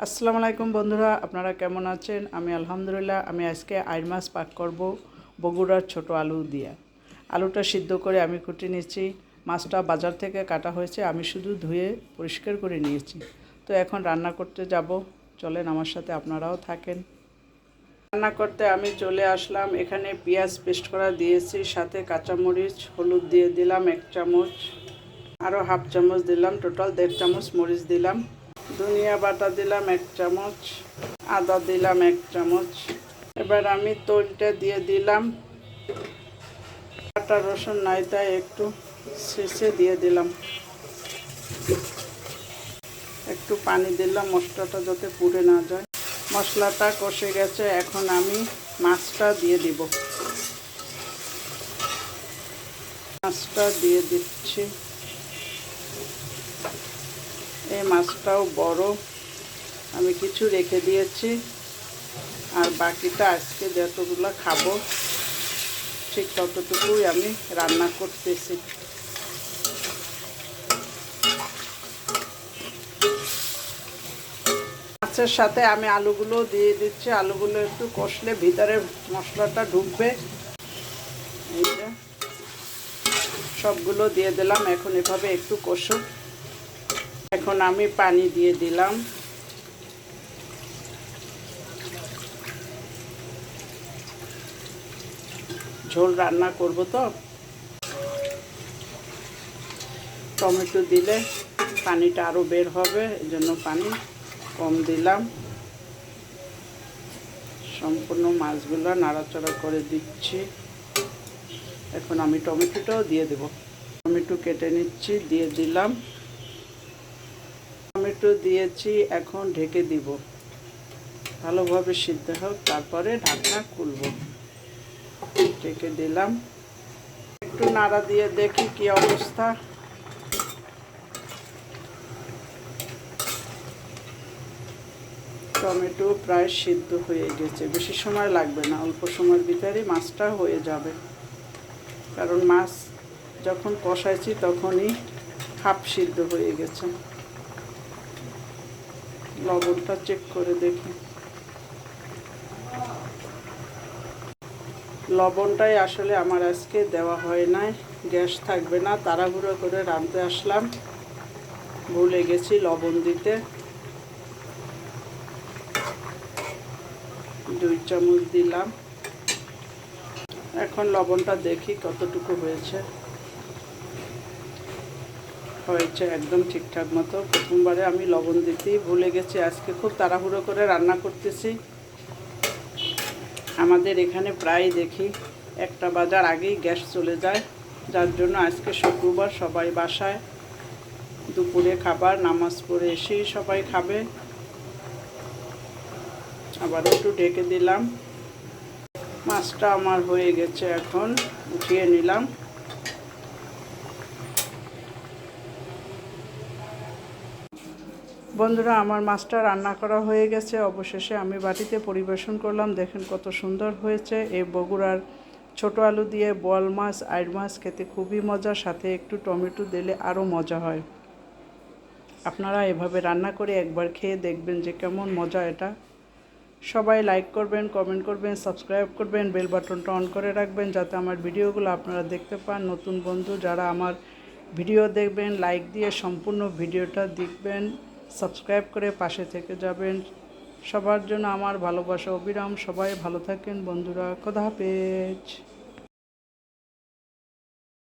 আসসালামু আলাইকুম বন্ধুরা, আপনারা কেমন আছেন? আমি আলহামদুলিল্লাহ। আমি আজকে আইর মাছ পাক করব বগুড়ার ছোট আলু দিয়ে। আলুটা সিদ্ধ করে আমি কুটে নিয়েছি। মাছটা বাজার থেকে কাটা হয়েছে, আমি শুধু ধুয়ে পরিষ্কার করে নিয়েছি। তো এখন রান্না করতে যাব, চলেন আমার সাথে আপনারাও থাকেন। রান্না করতে আমি চলে আসলাম। এখানে পেঁয়াজ পেস্ট করা দিয়েছি, সাথে কাঁচামরিচ, হলুদ দিয়ে দিলাম 1 চামচ, আরও হাফ চামচ দিলাম, টোটাল 1.5 চামচ মরিচ দিলাম। ধনিয়া বাটা দিলাম 1 চামচ, আদা দিলাম 1 চামচ। এবার আমি তলটা দিয়ে দিলাম। কাটা রসুন নাই তাই একটু শেষে দিয়ে দিলাম। একটু পানি দিলাম মশলাটা যাতে পুড়ে না যায়। মশলাটা কষে গেছে, এখন আমি মাছটা দিয়ে দিব। মাছটা দিয়ে দিচ্ছি। এই মাছটাও বড়, আমি কিছু রেখে দিয়েছি, আর বাকিটা আজকে যতগুলো খাবো ঠিক ততটুকুই আমি রান্না করতেছি। মাছের সাথে আমি আলুগুলো দিয়ে দিচ্ছি। আলুগুলো একটু কষলে ভিতরে মশলাটা ঢুকবে। এই যে সবগুলো দিয়ে দিলাম, এখন এভাবে একটু কষুক। এখন আমি পানি দিয়ে দিলাম। ঝোল রান্না করব তো, টমেটো দিলে পানিটা আরও বের হবে, এজন্য পানি কম দিলাম। সম্পূর্ণ মাছগুলো নাড়াচাড়া করে দিচ্ছি। এখন আমি টমেটোটাও দিয়ে দেব। টমেটো কেটে নিচ্ছি, দিয়ে দিলাম। টমেটো দিয়েছি, এখন ঢেকে দিব। ভালোভাবে সিদ্ধ হোক, তারপরে ঢাকনা খুলব। ঢেকে দিলাম। একটু নাড়া দিয়ে দেখি কি অবস্থা। টমেটো প্রায় সিদ্ধ হয়ে গেছে, বেশি সময় লাগবে না, অল্প সময়ের ভিতরেই মাছটা হয়ে যাবে। কারণ মাছ যখন কষাইছি তখনই হাফ সিদ্ধ হয়ে গেছে। লবণটা চেক করে দেখি। লবণটাই আসলে আমার আজকে দেওয়া হয় নাই। গ্যাস থাকবে না, তাড়াহুড়ো করে রাঁধতে আসলাম, ভুলে গেছি লবণ দিতে। 2 চামচ দিলাম। এখন লবণটা দেখি কতটুকু হয়েছে। একদম ঠিকঠাক মতো। প্রথমবারে আমি লবণ দিতেই ভুলে গেছি, আজকে খুব তাড়াহুড়ো করে রান্না করতেছি। আমাদের এখানে প্রায় দেখি 1টা বাজার আগেই গ্যাস চলে যায়, যার জন্য আজকে শুক্রবার, সবাই বাসায়। দুপুরে খাবার নামাজ পড়ে এসেই সবাই খাবে। আবার একটু ঢেকে দিলাম। মাছটা আমার হয়ে গেছে, এখন উঠিয়ে নিলাম। বন্ধুরা, আমার মাছটা রান্না করা হয়ে গেছে। অবশেষে আমি বাটিতে পরিবেশন করলাম। দেখেন কত সুন্দর হয়েছে। এই বগুড়ার ছোট আলু দিয়ে বোয়াল মাছ, আইর মাছ খেতে খুবই মজা, সাথে একটু টমেটো দিলে আরও মজা হয়। আপনারা এভাবে রান্না করে একবার খেয়ে দেখবেন যে কেমন মজা এটা। সবাই লাইক করবেন, কমেন্ট করবেন, সাবস্ক্রাইব করবেন, বেল বাটনটা অন করে রাখবেন যাতে আমার ভিডিওগুলো আপনারা দেখতে পান। নতুন বন্ধু যারা আমার ভিডিও দেখবেন, লাইক দিয়ে সম্পূর্ণ ভিডিওটা দেখবেন, সাবস্ক্রাইব করে পাশে থেকে যাবেন। সবার জন্য আমার ভালোবাসা অবিরাম। সবাই ভালো থাকেন বন্ধুরা। খোদা হাফেজ।